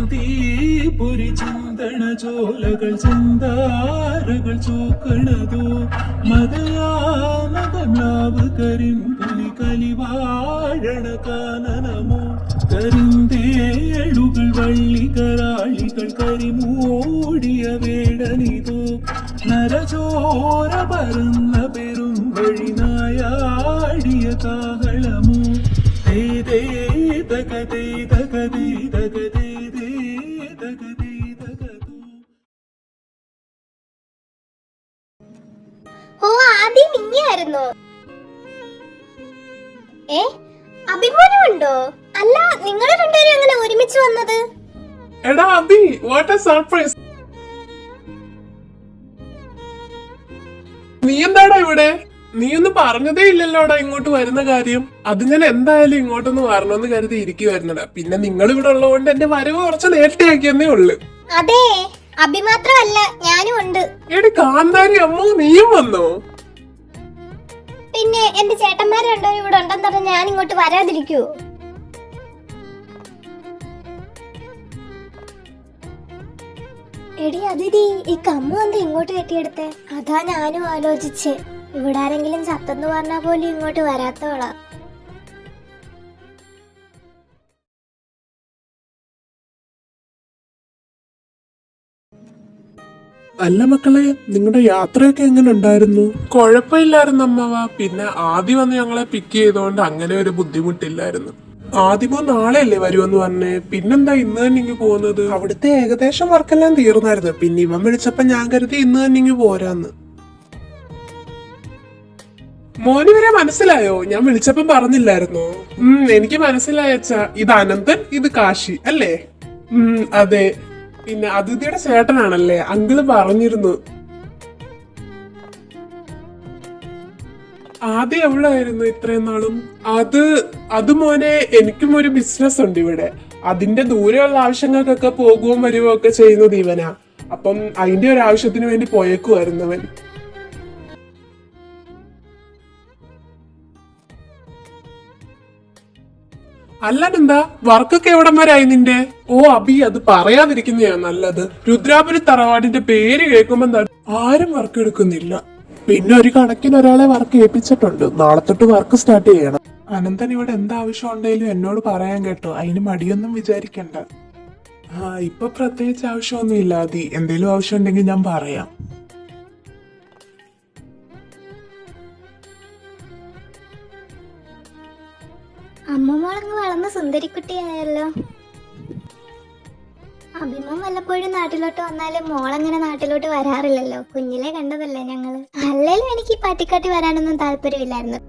ചിന്തീപുരി ചിന്തണ ചോലകൾ ചിന്താരകൾ ചോക്കണതോ മതയാനകമ്ലാവ് കരിമ്പുലി കലിവാഴണ കാനനമോ കരിന്തേളുകൾ വള്ളികരാളികൾ കരിമൂടിയ വേടനിതോ നരചോര പരന്ന പെരും വഴി നായാടിയ കാഹളമോ തേ തകതേ തകതേ തകതേ തകതേ തകതോ. ഓ ആദ്യം നീയായിരുന്നോ? അഭിമാനമുണ്ടോ? അല്ല, നിങ്ങൾ രണ്ടുപേരും അങ്ങനെ ഒരുമിച്ച് വന്നത്? എടാ അബി, വാട്ട് എ സർപ്രൈസ്! നീ എന്താടാ ഇവിടെ? നീ ഒന്നും പറഞ്ഞതേ ഇല്ലല്ലോടാ ഇങ്ങോട്ട് വരുന്ന കാര്യം. അത് ഞാൻ എന്തായാലും ഇങ്ങോട്ടൊന്ന് വരണമെന്ന് കരുതി ഇരിക്കുവായിരുന്നടാ. പിന്നെ നിങ്ങൾ ഇവിടെ ഉള്ളതുകൊണ്ട് എന്റെ വരവ് കുറച്ച് നേരത്തെ ആക്കിയെന്നേ ഉള്ളു. അതെ, അബി മാത്രമല്ല, ഞാനും ഉണ്ട്. എടി കാന്താരി അമ്മ, നീയും വന്നോ? പിന്നെ എന്റെ ചേട്ടന്മാർ രണ്ടുപേരും ഇവിടെ ഉണ്ടെന്ന് പറഞ്ഞാൽ ഞാൻ ഇങ്ങോട്ട് വരാതിരിക്കൂ? എടി അതിഥി, ഈ കമ്മു എന്താ ഇങ്ങോട്ട് കെട്ടിയെടുത്തേ? അതാ ഞാനും ആലോചിച്ച്. ഇവിടെ ആരെങ്കിലും ചത്തെന്ന് പറഞ്ഞാ പോലും ഇങ്ങോട്ട് വരാത്തോളാ. അല്ല മക്കളെ, നിങ്ങളുടെ യാത്രയൊക്കെ എങ്ങനെ ഉണ്ടായിരുന്നു? കുഴപ്പമില്ലായിരുന്നു അമ്മവാ. പിന്നെ ആദ്യം വന്ന് ഞങ്ങളെ പിക്ക് ചെയ്തോണ്ട് അങ്ങനെ ഒരു ബുദ്ധിമുട്ടില്ലായിരുന്നു. ആദ്യമോ നാളെയല്ലേ വരുമെന്ന് പറഞ്ഞേ, പിന്നെന്താ ഇന്ന് തന്നെ ഇങ്ങ് പോകുന്നത്? അവിടുത്തെ ഏകദേശം വർക്കെല്ലാം തീർന്നായിരുന്നു. പിന്നെ ഇവൻ വിളിച്ചപ്പോ ഞാൻ കരുതി ഇന്ന് തന്നെ ഇങ്ങ് പോരാന്ന്. മോന് വരെ മനസ്സിലായോ? ഞാൻ വിളിച്ചപ്പം പറഞ്ഞില്ലായിരുന്നോ? എനിക്ക് മനസ്സിലായച്ചാ. ഇത് അനന്തൻ, ഇത് കാശി അല്ലേ? അതെ. പിന്നെ അതിഥിയുടെ ചേട്ടനാണല്ലേ? അങ്കിള് പറഞ്ഞിരുന്നു. ആദ്യം എവിടെയായിരുന്നു ഇത്രയും നാളും? അത് മോനെ, എനിക്കും ഒരു ബിസിനസ് ഉണ്ട് ഇവിടെ. അതിന്റെ ദൂരെയുള്ള ആവശ്യങ്ങൾക്കൊക്കെ പോകുകയും വരുകയും ഒക്കെ ചെയ്യുന്നത് ഇവനാ. അപ്പം അതിന്റെ ഒരു ആവശ്യത്തിന് വേണ്ടി പോയേക്കുമായിരുന്നവൻ. അല്ലാതെന്താ, വർക്കൊക്കെ എവിടം വരായി നിന്റെ? ഓ അബി, അത് പറയാതിരിക്കുന്നതാ നല്ലത്. രുദ്രാപുരി തറവാടിന്റെ പേര് കേൾക്കുമ്പോ ആരും വർക്ക് എടുക്കുന്നില്ല. പിന്നെ ഒരു കണക്കിന് ഒരാളെ വർക്ക് ഏൽപ്പിച്ചിട്ടുണ്ട്. നാളെ തൊട്ട് വർക്ക് സ്റ്റാർട്ട് ചെയ്യണം. അനന്തൻ ഇവിടെ എന്താവശ്യം ഉണ്ടെങ്കിലും എന്നോട് പറയാൻ കേട്ടോ. അതിന് മടിയൊന്നും വിചാരിക്കണ്ട. ഇപ്പൊ പ്രത്യേകിച്ച് ആവശ്യമൊന്നും ഇല്ല അതി. എന്തേലും ആവശ്യം ഉണ്ടെങ്കിൽ ഞാൻ പറയാം. അമ്മമ്മോളങ്ങ് വളർന്ന സുന്ദരിക്കുട്ടിയായല്ലോ. അഭിമം വല്ലപ്പോഴും നാട്ടിലോട്ട് വന്നാലും മോളങ്ങനെ നാട്ടിലോട്ട് വരാറില്ലല്ലോ. കുഞ്ഞിലെ കണ്ടതല്ലേ ഞങ്ങള്. അല്ലേലും എനിക്ക് പാട്ടിക്കാട്ടി വരാനൊന്നും താല്പര്യമില്ലായിരുന്നു.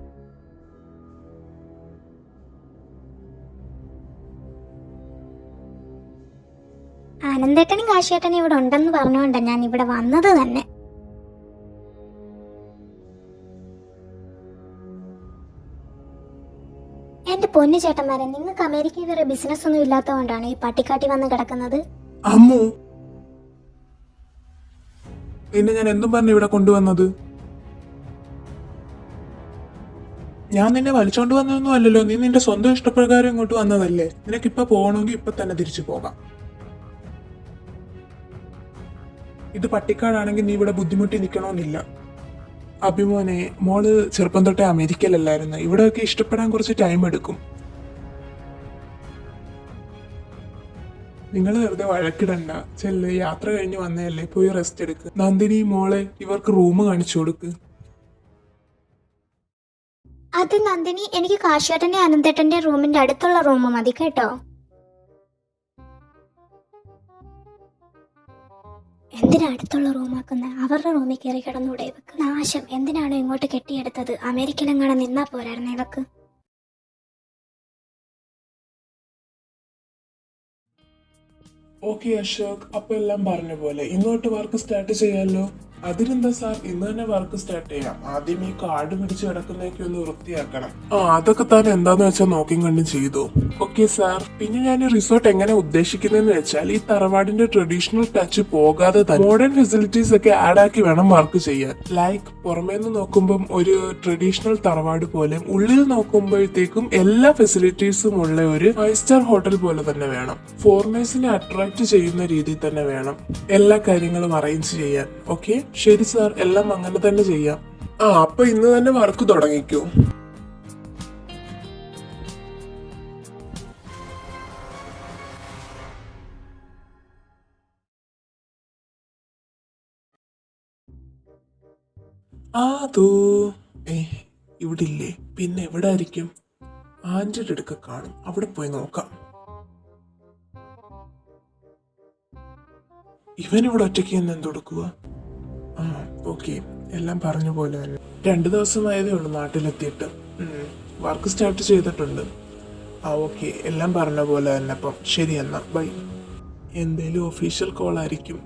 ആനന്ദേട്ടനും കാശിയേട്ടനും ഇവിടെ ഉണ്ടെന്ന് പറഞ്ഞുകൊണ്ടാ ഞാൻ ഇവിടെ വന്നത് തന്നെ. എന്റെ പൊന്നു ചേട്ടന്മാരെ, നിങ്ങൾക്ക് അമേരിക്കയിൽ വേറെ ബിസിനസ് ഒന്നും ഇല്ലാത്തതുകൊണ്ടാണ് ഈ പട്ടിക്കാട്ടി വന്ന് കിടക്കുന്നത്. അമ്മു, പിന്നെ ഞാൻ എന്തും പറഞ്ഞു ഇവിടെ കൊണ്ടുവന്നത്? ഞാൻ നിന്നെ വലിച്ചോണ്ട് വന്നതൊന്നും അല്ലല്ലോ. നീ നിന്റെ സ്വന്തം ഇഷ്ടപ്രകാരം ഇങ്ങോട്ട് വന്നതല്ലേ. നിനക്കിപ്പൊ പോകണമെങ്കിൽ ഇപ്പൊ തന്നെ തിരിച്ചു പോകാം. ഇത് പട്ടിക്കാടാണെങ്കിൽ നീ ഇവിടെ ബുദ്ധിമുട്ടി നിൽക്കണമെന്നില്ല. അഭിമോനെ, മോള് ചെറുപ്പം തൊട്ടേ അമേരിക്കയിലല്ലായിരുന്നു. ഇവിടെയൊക്കെ ഇഷ്ടപ്പെടാൻ കുറച്ച് ടൈം എടുക്കും. നിങ്ങൾ വെറുതെ വഴക്കിടണ്ട. ചെല്ല്, യാത്ര കഴിഞ്ഞ് വന്നതല്ലേ, പോയി റെസ്റ്റ് എടുക്ക്. നന്ദിനി മോളെ, ഇവർക്ക് റൂം കാണിച്ചു കൊടുക്ക്. അത് നന്ദിനി, എനിക്ക് കാശിയേട്ടന്റെ അനന്തേട്ടന്റെ റൂമിന്റെ അടുത്തുള്ള റൂം മതി കേട്ടോ. എന്തിനാ അടുത്തുള്ള റൂമാക്കുന്ന? അവരുടെ റൂമിൽ കയറി കിടന്നൂടെ ഇവക്ക്? നാശം. എന്തിനാണോ ഇങ്ങോട്ട് കെട്ടിയെടുത്തത്? അമേരിക്കയിലെങ്ങാനും നിന്നാ പോരായിരുന്നു ഇവക്ക്. ഓക്കെ അശോക്, അപ്പൊ എല്ലാം പറഞ്ഞ പോലെ ഇങ്ങോട്ട് വർക്ക് സ്റ്റാർട്ട് ചെയ്യാലോ. അതിനെന്താ സാർ, ഇന്ന് തന്നെ വർക്ക് സ്റ്റാർട്ട് ചെയ്യാം. ആദ്യം ഈ കാട് പിടിച്ച് കിടക്കുന്നതൊക്കെ ഒന്ന് വൃത്തിയാക്കണം. അതൊക്കെ താൻ എന്താന്ന് വെച്ചാൽ നോക്കി കണ്ടും ചെയ്തു. Okay sir. പിന്നെ ഞാൻ ഈ റിസോർട്ട് എങ്ങനെ ഉദ്ദേശിക്കുന്നതെന്ന് വെച്ചാൽ ഈ തറവാടിന്റെ ട്രഡീഷണൽ ടച്ച് പോകാതെ തന്നെ മോഡേൺ ഫെസിലിറ്റീസ് ഒക്കെ ആഡ് ആക്കി വേണം വർക്ക് ചെയ്യാൻ. ലൈക്ക് പുറമേന്ന് നോക്കുമ്പോൾ ഒരു ട്രഡീഷണൽ തറവാട് പോലെ, ഉള്ളിൽ നോക്കുമ്പോഴത്തേക്കും എല്ലാ ഫെസിലിറ്റീസും ഉള്ള ഒരു 5 സ്റ്റാർ ഹോട്ടൽ പോലെ തന്നെ വേണം. ഫോറിനേഴ്സിനെ അട്രാക്ട് ചെയ്യുന്ന രീതിയിൽ തന്നെ വേണം എല്ലാ കാര്യങ്ങളും അറേഞ്ച് ചെയ്യാൻ. ഓക്കെ ശരി സാർ, എല്ലാം അങ്ങനെ തന്നെ ചെയ്യാം. അപ്പൊ ഇന്ന് തന്നെ വർക്ക് തുടങ്ങിക്കോ. അതോ ഇവിടെ ഇല്ലേ? പിന്നെ എവിടെ ആയിരിക്കും? ആന്റിയുടെ അടുക്ക കാണും, അവിടെ പോയി നോക്കാം. ഇവനിവിടെ ഒറ്റയ്ക്ക് എന്ന് എന്തൊടുക്കുക? ഓക്കെ, എല്ലാം പറഞ്ഞ പോലെ തന്നെ. 2 ദിവസമായതേ ഉള്ളൂ നാട്ടിലെത്തിയിട്ട്. വർക്ക് സ്റ്റാർട്ട് ചെയ്തിട്ടുണ്ട്. ഓക്കെ, എല്ലാം പറഞ്ഞ പോലെ തന്നെ. അപ്പം ശരി എന്നാ, ബൈ. എന്തേലും ഒഫീഷ്യൽ കോൾ ആയിരിക്കും.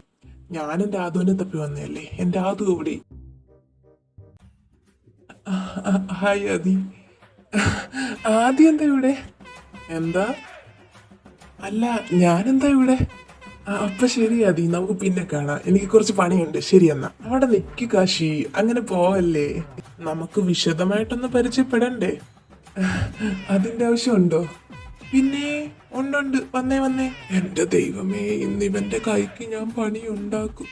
ഞാനും രാധുവിനെ തപ്പി വന്നതല്ലേ. എൻ്റെ ആദു ഇവിടെ. ഹായ് ആദി. ആദി എന്താ ഇവിടെ? എന്താ? അല്ല, ഞാനെന്താ ഇവിടെ? അപ്പൊ ശരി ആദി, നമുക്ക് പിന്നെ കാണാം. എനിക്ക് കുറച്ച് പണിയുണ്ട്. ശരി എന്നാ. അവിടെ നിക്ക് കാശി, അങ്ങനെ പോവല്ലേ. നമുക്ക് വിശദമായിട്ടൊന്ന് പരിചയപ്പെടണ്ടേ? അതിന്റെ ആവശ്യമുണ്ടോ? പിന്നെ ഉണ്ട്. വന്നേ. എന്റെ ദൈവമേ, ഇന്ന് ഇവന്റെ കൈക്ക് ഞാൻ പണി ഉണ്ടാക്കും.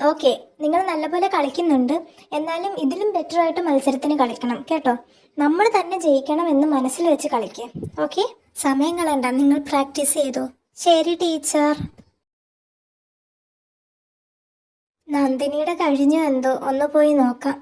ഓക്കെ, നിങ്ങൾ നല്ലപോലെ കളിക്കുന്നുണ്ട്. എന്നാലും ഇതിലും ബെറ്റർ ആയിട്ട് മത്സരത്തിന് കളിക്കണം കേട്ടോ. നമ്മൾ തന്നെ ജയിക്കണം എന്ന് മനസ്സിൽ വെച്ച് കളിക്കുക. ഓക്കെ, സമയം കളയണ്ട, നിങ്ങൾ പ്രാക്ടീസ് ചെയ്തോ. ശരി ടീച്ചർ. നന്ദിനിയുടെ കഴിഞ്ഞു എന്തോ, ഒന്ന് പോയി നോക്കാം.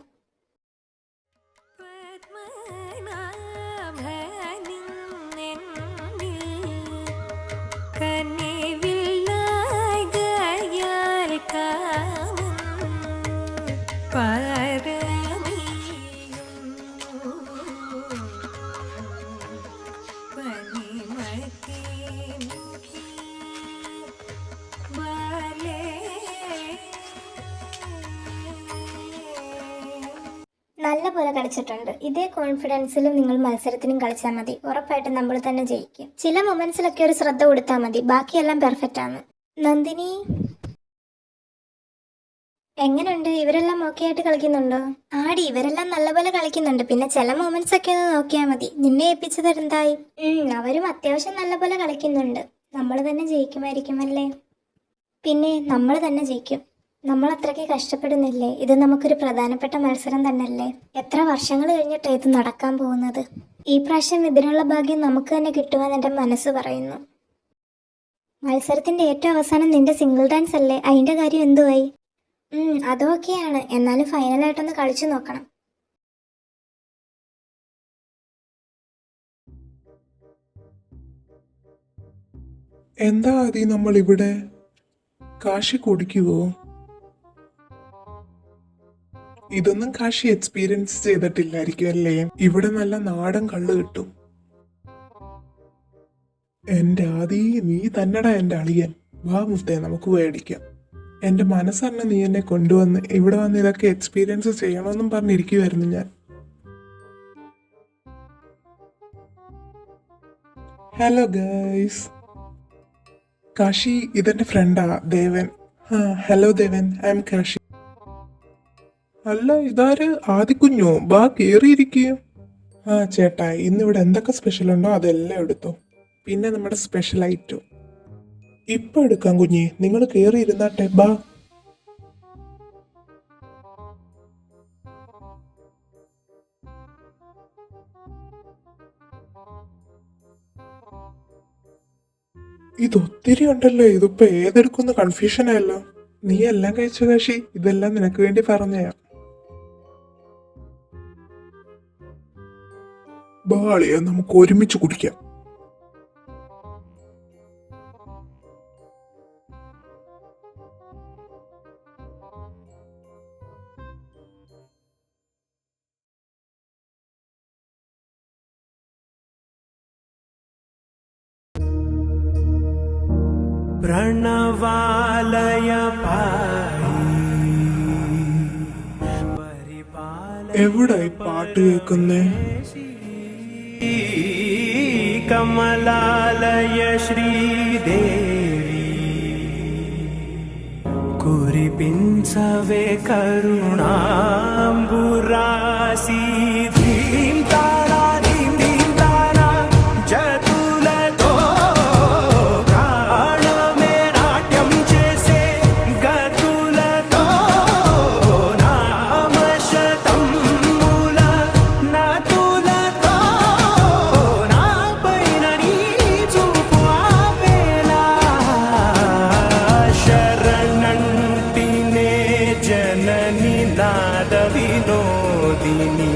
നല്ല പോലെ കളിച്ചിട്ടുണ്ട്. ഇതേ കോൺഫിഡൻസിലും നിങ്ങൾ മത്സരത്തിനും കളിച്ചാൽ മതി. ഉറപ്പായിട്ടും നമ്മൾ തന്നെ ജയിക്കും. ചില മൊമെന്റ്സിലൊക്കെ ഒരു ശ്രദ്ധ കൊടുത്താൽ മതി, ബാക്കിയെല്ലാം പെർഫെക്റ്റ് ആണ്. നന്ദിനി, എങ്ങനെയുണ്ട്? ഇവരെല്ലാം ഓക്കെ ആയിട്ട് കളിക്കുന്നുണ്ടോ? ആടി, ഇവരെല്ലാം നല്ലപോലെ കളിക്കുന്നുണ്ട്. പിന്നെ ചില മൊമെന്റ്സ് ഒക്കെ ഒന്ന് നോക്കിയാൽ മതി. നിന്നെ ഏൽപ്പിച്ചത് എന്തായി? അവരും അത്യാവശ്യം നല്ലപോലെ കളിക്കുന്നുണ്ട്. നമ്മൾ തന്നെ ജയിക്കുമായിരിക്കുമല്ലേ? പിന്നെ നമ്മൾ തന്നെ ജയിക്കും. നമ്മൾ അത്രയ്ക്ക് കഷ്ടപ്പെടുന്നില്ലേ? ഇത് നമുക്കൊരു പ്രധാനപ്പെട്ട മത്സരം തന്നെയല്ലേ? എത്ര വർഷങ്ങൾ കഴിഞ്ഞിട്ട് ഇത് നടക്കാൻ പോകുന്നത്. ഈ പ്രാവശ്യം ഇതിനുള്ള ഭാഗ്യം നമുക്ക് തന്നെ കിട്ടുമെന്ന് എൻ്റെ മനസ്സ് പറയുന്നു. മത്സരത്തിന്റെ ഏറ്റവും അവസാനം നിന്റെ സിംഗിൾ ഡാൻസ് അല്ലേ? അതിന്റെ കാര്യം എന്തുവായി? അതൊക്കെയാണ്. എന്നാലും ഫൈനലായിട്ടൊന്ന് കളിച്ചു നോക്കണം. എന്താ ആദി നമ്മൾ ഇവിടെ? കാശി കുടിക്കുവോ? ഇതൊന്നും കാശി എക്സ്പീരിയൻസ് ചെയ്തിട്ടില്ലായിരിക്കും അല്ലേ? ഇവിടെ നല്ല നാടൻ കള്ള് കിട്ടും. എന്റെ ആദി, നീ തന്നെടാ എന്റെ അളിയൻ. വാ മുത്തേ, നമുക്ക് മേടിക്കാം. എന്റെ മനസ്സറിഞ്ഞ് നീ എന്നെ കൊണ്ടുവന്ന് ഇവിടെ വന്ന് ഇതൊക്കെ എക്സ്പീരിയൻസ് ചെയ്യണമെന്നും പറഞ്ഞിരിക്കുവായിരുന്നു ഞാൻ. ഹലോ ഗൈസ്, കാശി ഇതെന്റെ ഫ്രണ്ടാ Devan. Hello Devan, I am Kashi. അല്ല, ഇതാര്? ആദിക്കുഞ്ഞോ? ബാ കേറിയിരിക്കുക. ചേട്ടാ, ഇന്നിവിടെ എന്തൊക്കെ സ്പെഷ്യൽ ഉണ്ടോ അതെല്ലാം എടുത്തോ. പിന്നെ നമ്മുടെ സ്പെഷ്യൽ ഐറ്റം ഇപ്പൊ എടുക്കാം കുഞ്ഞി, നിങ്ങൾ കേറി ഇരുന്നാട്ടെ. ബാ. ഇതൊത്തിരി ഉണ്ടല്ലോ, ഇതിപ്പോ ഏതെടുക്കുന്ന കൺഫ്യൂഷൻ ആയല്ലോ. നീ എല്ലാം കഴിച്ചു കാശി, ഇതെല്ലാം നിനക്ക് വേണ്ടി പറഞ്ഞയാ. ബാളിയ, നമുക്ക് ഒരുമിച്ച് കുടിക്കാം. പ്രണവാലയ എവിടെ ഈ പാട്ട് കേൾക്കുന്നേ? കമലാലയ ശ്രീദേവി കുരിപ്പിൻസവേ കരുണാംബുരാസി ധീം താരാ ധീം ധീം താരാ ജതുലതോ പ്രാണమే నాట్యం చేసే గతులతో నామశతం మూల నతులతో నాపైన నీ చూపు ఆపేలా శరణంటినే జనని నాద వినోదిని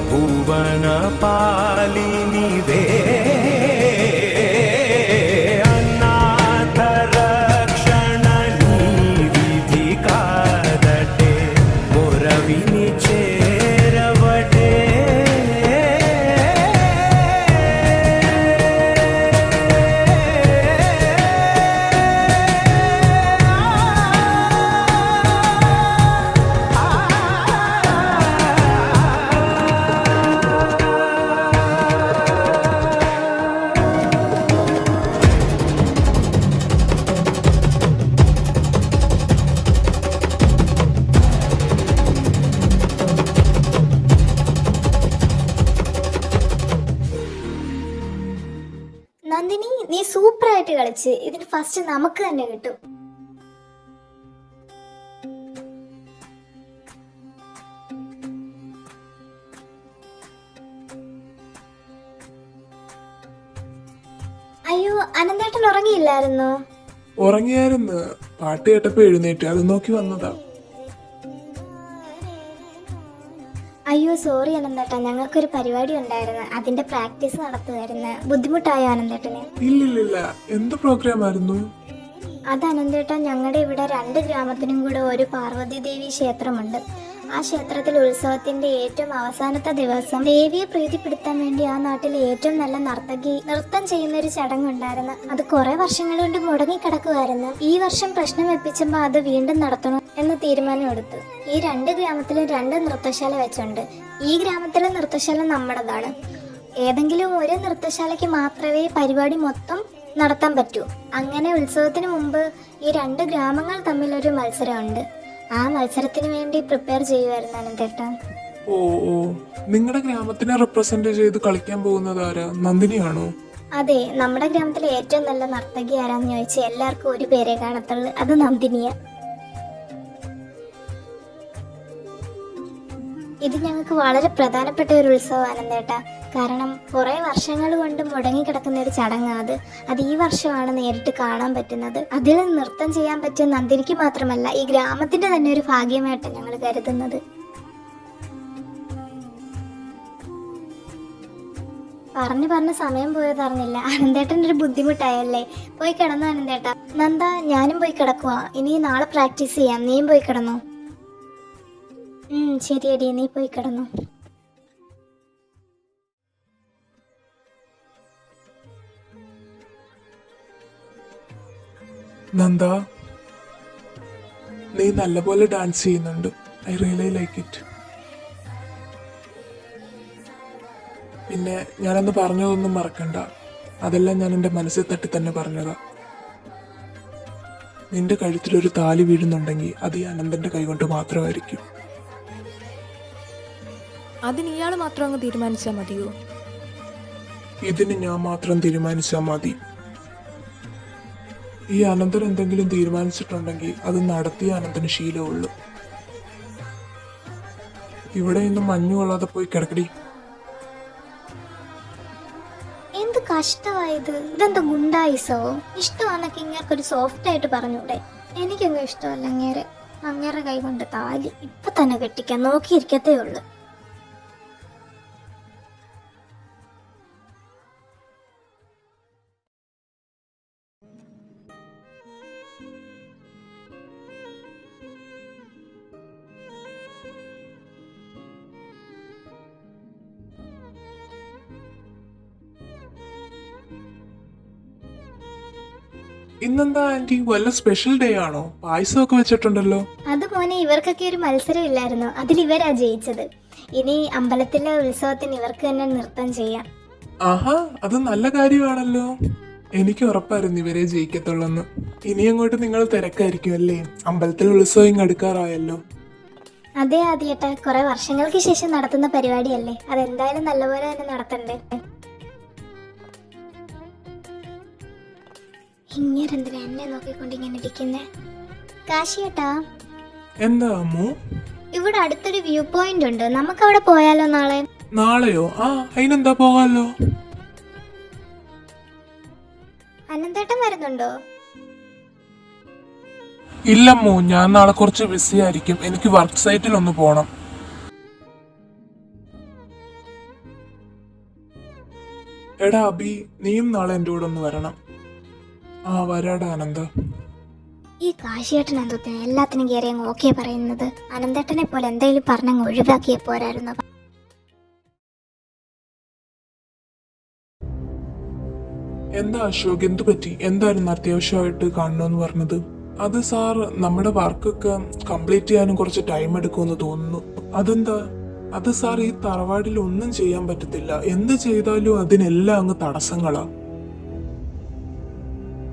భువన పాలిని వే అనాథ రక్షణ నీ విధి కాదటే మొరవిని చేరవటే നന്ദിനി, നീ സൂപ്പറായിട്ട് കളിച്ച്. ഇതിന് ഫസ്റ്റ് നമുക്ക് തന്നെ കിട്ടും. അയ്യോ, അനന്തേട്ടൻ ഉറങ്ങിയില്ലായിരുന്നോ? ഉറങ്ങിയായിരുന്നു. പാട്ട് കേട്ടപ്പോ എഴുന്നേറ്റ്, അത് നോക്കി വന്നതാ. അയ്യോ സോറി അനന്തേട്ടൻ, ഞങ്ങൾക്കൊരു പരിപാടി ഉണ്ടായിരുന്നു, അതിന്റെ പ്രാക്ടീസ് നടത്തുമായിരുന്നു. ബുദ്ധിമുട്ടായോ അനന്തേട്ടന്? ഇല്ലില്ല, എന്ത് പ്രോഗ്രാം ആയിരുന്നു? അത് അനന്തേട്ടൻ, ഞങ്ങളുടെ ഇവിടെ 2 ഗ്രാമത്തിനും കൂടെ ഒരു പാർവതി ദേവി ക്ഷേത്രമുണ്ട്. ആ ക്ഷേത്രത്തിൽ ഉത്സവത്തിന്റെ ഏറ്റവും അവസാനത്തെ ദിവസം ദേവിയെ പ്രീതിപ്പെടുത്താൻ വേണ്ടി ആ നാട്ടിലെ ഏറ്റവും നല്ല നർത്തകി നൃത്തം ചെയ്യുന്ന ഒരു ചടങ്ങുണ്ടായിരുന്നു. അത് കുറെ വർഷങ്ങൾ കൊണ്ട് മുടങ്ങിക്കിടക്കുമായിരുന്നു. ഈ വർഷം പ്രശ്നം വെപ്പിച്ചപ്പോൾ അത് വീണ്ടും നടത്തണം എന്ന് തീരുമാനമെടുത്തു. ഈ 2 ഗ്രാമത്തിലും 2 നൃത്തശാല വെച്ചുണ്ട്. ഈ ഗ്രാമത്തിലെ നൃത്തശാല നമ്മുടേതാണ്. ഏതെങ്കിലും ഒരു നൃത്തശാലയ്ക്ക് മാത്രമേ പരിപാടി മൊത്തം നടത്താൻ പറ്റൂ. അങ്ങനെ ഉത്സവത്തിന് മുമ്പ് ഈ 2 ഗ്രാമങ്ങൾ തമ്മിൽ ഒരു മത്സരമുണ്ട്. ആ മത്സരത്തിന് വേണ്ടി പ്രിപ്പയർ ചെയ്യുമായിരുന്നു അനന്തേട്ടൻ. ഓ ഓ, നിങ്ങളുടെ ഗ്രാമത്തിനെ റെപ്രസെന്റ് ചെയ്ത് കളിക്കാൻ പോകുന്നത് ആരാ? നന്ദിനിയാണോ? അതെ, നമ്മുടെ ഗ്രാമത്തിലെ ഏറ്റവും നല്ല നർത്തകി ആരാന്ന് ചോദിച്ചാൽ എല്ലാവർക്കും ഒരു പേരെ കാണത്തുള്ളൂ, അത് നന്ദിനിയ. ഇത് ഞങ്ങൾക്ക് വളരെ പ്രധാനപ്പെട്ട ഒരു ഉത്സവം അനന്തേട്ട. കാരണം കുറെ വർഷങ്ങൾ കൊണ്ട് മുടങ്ങിക്കിടക്കുന്ന ഒരു ചടങ്ങാണ് അത് ഈ വർഷമാണ് നേരിട്ട് കാണാൻ പറ്റുന്നത്. അതിൽ നൃത്തം ചെയ്യാൻ പറ്റിയ നന്ദിനിക്ക് മാത്രമല്ല, ഈ ഗ്രാമത്തിന്റെ തന്നെ ഒരു ഭാഗ്യമായിട്ടാണ് ഞങ്ങൾ കരുതുന്നത്. പറഞ്ഞ് സമയം പോയതറിഞ്ഞില്ല. അനന്തേട്ടൻ്റെ ഒരു ബുദ്ധിമുട്ടായല്ലേ. പോയി കിടന്നു അനന്തേട്ട. നന്ദ, ഞാനും പോയി കിടക്കുവാ. ഇനി നാളെ പ്രാക്ടീസ് ചെയ്യാം. നീയും പോയി കിടന്നു. ശരിയടി, നീ പോയി കിടന്നു. നന്ദ, നീ നല്ലപോലെ ഡാൻസ് ചെയ്യുന്നുണ്ട്. I really like it. പിന്നെ ഞാനന്ന് പറഞ്ഞതൊന്നും മറക്കണ്ട. അതെല്ലാം ഞാൻ എൻ്റെ മനസ്സിൽ തട്ടി തന്നെ പറഞ്ഞതാ. നിന്റെ കഴുത്തിലൊരു താലി വീഴുന്നുണ്ടെങ്കിൽ അത് ഈ അനന്തന്റെ കൈകൊണ്ട് മാത്രമായിരിക്കും. അതിന് ഇയാൾ മാത്രം അങ്ങ് തീരുമാനിച്ചാൽ മതിയോ? ഇതിന് ഞാൻ മാത്രം തീരുമാനിച്ചാൽ മതി. ഈ അനന്തൻ എന്തെങ്കിലും തീരുമാനിച്ചിട്ടുണ്ടെങ്കിൽ അത് നടത്തിയ അനന്തന് ശീലമുള്ളൂ. ഇവിടെ ഇന്നും മഞ്ഞു കൊള്ളാതെ പോയി കിടക്കടി. എന്ത് കഷ്ടമായത്. ഇതെന്താ ഗുണ്ടായിസോ? ഇഷ്ടമാണെന്നൊക്കെ ഇങ്ങേർക്കൊരു സോഫ്റ്റ് ആയിട്ട് പറഞ്ഞൂടെ? എനിക്കൊന്നും ഇഷ്ടമല്ല അങ്ങേരെ കൈ കൊണ്ട് താലി. ഇപ്പൊ തന്നെ കെട്ടിക്കാൻ നോക്കിയിരിക്കത്തേ ഉള്ളു. ഇന്നെന്താ ആന്റി, വല്ല സ്പെഷ്യൽ ഡേ ആണോ? പായസമൊക്കെ വെച്ചിട്ടുണ്ടല്ലോ. അത് മോനെ, ഇവർക്കൊക്കെ ഒരു മത്സരം ഇല്ലായിരുന്നോ? അതിൽ ഇവരാ ജയിച്ചത്. ഇനി അമ്പലത്തിലെ ഉത്സവത്തിന് ഇവർക്ക് തന്നെ നൃത്തം ചെയ്യാം. ആഹാ, അത് നല്ല കാര്യമാണല്ലോ. എനിക്ക് ഉറപ്പായിരുന്നു ഇവരെ ജയിക്കത്തുള്ളെന്ന്. ഇനി അങ്ങോട്ട് നിങ്ങൾ തിരക്കായിരിക്കും അല്ലേ? അമ്പലത്തിൽ ഉത്സവം ഇങ്ങ് അടുക്കാറായല്ലോ. അതെ ആദ്യേട്ടാ, കുറെ വർഷങ്ങൾക്ക് ശേഷം നടത്തുന്ന പരിപാടിയല്ലേ. അതെന്തായാലും നല്ലപോലെ തന്നെ നടത്തണ്ടേ. ഇങ്ങനെന്തിനാ എന്നെ നോക്കിക്കൊണ്ട് ഇങ്ങനെ ഇരിക്കുന്നേ? കാശിയേട്ടാ, എന്താ അമ്മു? ഇവിടെ അടുത്തൊരു വ്യൂ പോയിന്റ് ഉണ്ട്. നമുക്ക് അവിടെ പോയാലോ നാളെ? നാളെയോ? അതിനെന്താ, പോകാലോ. അനന്തേട്ടൻ വരുന്നുണ്ടോ? ഇല്ലമ്മു, ഞാൻ നാളെ കുറച്ച് ബിസി ആയിരിക്കും. എനിക്ക് വർക്ക് സൈറ്റിൽ ഒന്ന് പോണം. എടാ അബി, നീയും നാളെ എൻ്റെ കൂടെ ഒന്ന് വരണം. വരാടാ അനന്ത. ഈ കാശിയേട്ടൻ എന്തോത്തിന് എല്ലാത്തിനും കയറി അങ്ങ് ഓക്കെ പറയുന്നത്? അനന്തേട്ടനെ പോലെ എന്തെങ്കിലും പറഞ്ഞങ്ങ് ഒഴിവാക്കിയ പോരായിരുന്നു. എന്താ അശോക്, എന്തു പറ്റി? എന്തായിരുന്നു അത്യാവശ്യമായിട്ട് കാണണമെന്ന് പറഞ്ഞത്? അത് സാർ, നമ്മുടെ വർക്കൊക്കെ കംപ്ലീറ്റ് ചെയ്യാനും കുറച്ച് ടൈം എടുക്കുമെന്ന് തോന്നുന്നു. അതെന്താ? അത് സാർ, ഈ തറവാടിൽ ഒന്നും ചെയ്യാൻ പറ്റത്തില്ല. എന്ത് ചെയ്താലും അതിനെല്ലാം അങ്ങ് തടസ്സങ്ങളാ.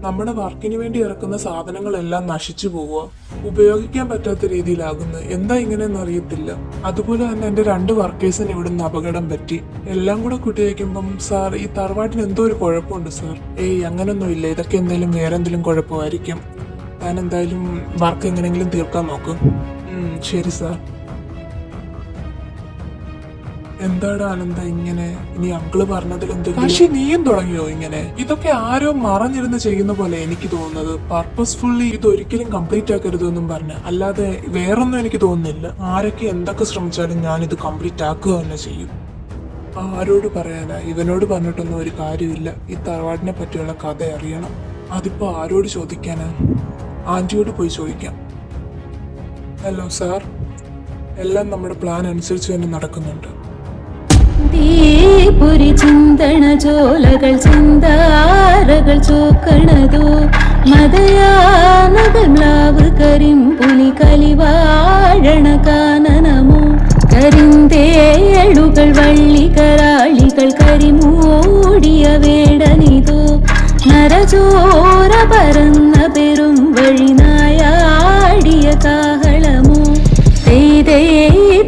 നമ്മുടെ വർക്കിന് വേണ്ടി ഇറക്കുന്ന സാധനങ്ങളെല്ലാം നശിച്ചു പോവുക, ഉപയോഗിക്കാൻ പറ്റാത്ത രീതിയിലാകുന്നു. എന്താ ഇങ്ങനെയെന്ന് അറിയത്തില്ല. അതുപോലെ തന്നെ എൻ്റെ 2 വർക്കേഴ്സിന് ഇവിടുന്ന് അപകടം പറ്റി. എല്ലാം കൂടെ കൂട്ടി വയ്ക്കുമ്പം സാർ, ഈ തറവാട്ടിന് എന്തോ ഒരു കുഴപ്പമുണ്ട് സാർ. അങ്ങനൊന്നും ഇല്ല. ഇതൊക്കെ എന്തെങ്കിലും വേറെ എന്തെങ്കിലും കുഴപ്പമായിരിക്കും. ഞാൻ എന്തായാലും വർക്ക് എങ്ങനെയെങ്കിലും തീർക്കാൻ നോക്കും. ശരി സാർ. എന്താടാ അനന്ത ഇങ്ങനെ? ഇനി അങ്കിള് പറഞ്ഞതിൽ എന്തെങ്കിലും? നീയും തുടങ്ങിയോ ഇങ്ങനെ? ഇതൊക്കെ ആരോ മറഞ്ഞിരുന്ന് ചെയ്യുന്ന പോലെ എനിക്ക് തോന്നുന്നത്. പർപ്പസ്ഫുള്ളി ഇതൊരിക്കലും കംപ്ലീറ്റ് ആക്കരുതെന്നും പറഞ്ഞ, അല്ലാതെ വേറൊന്നും എനിക്ക് തോന്നുന്നില്ല. ആരൊക്കെ എന്തൊക്കെ ശ്രമിച്ചാലും ഞാൻ ഇത് കംപ്ലീറ്റ് ആക്കുക തന്നെ ചെയ്യും. ആരോട് പറയാനാ? ഇവനോട് പറഞ്ഞിട്ടൊന്നും ഒരു കാര്യമില്ല. ഈ തറവാടിനെ പറ്റിയുള്ള കഥ അറിയണം. അതിപ്പോ ആരോട് ചോദിക്കാനാ? ആന്റിയോട് പോയി ചോദിക്കാം. ഹലോ സാർ, എല്ലാം നമ്മുടെ പ്ലാൻ അനുസരിച്ച് തന്നെ നടക്കുന്നുണ്ട്. ദീപുരി ചിന്തണ ജോലകൾ ചിന്താരകൾ ചോക്കണതോ മതയാനകംലാവ് കരിമ്പുലി കലിവാഴണ കാനനമോ കരിന്തേളുകൾ വള്ളികരാളികൾ കരിമൂടിയ വേടനിതോ നരചോര പരന്ന പെരും വഴിനായാടിയ കാഹളമോ തേ തേ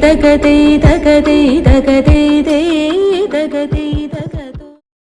തക തേ തക തേ തക തേ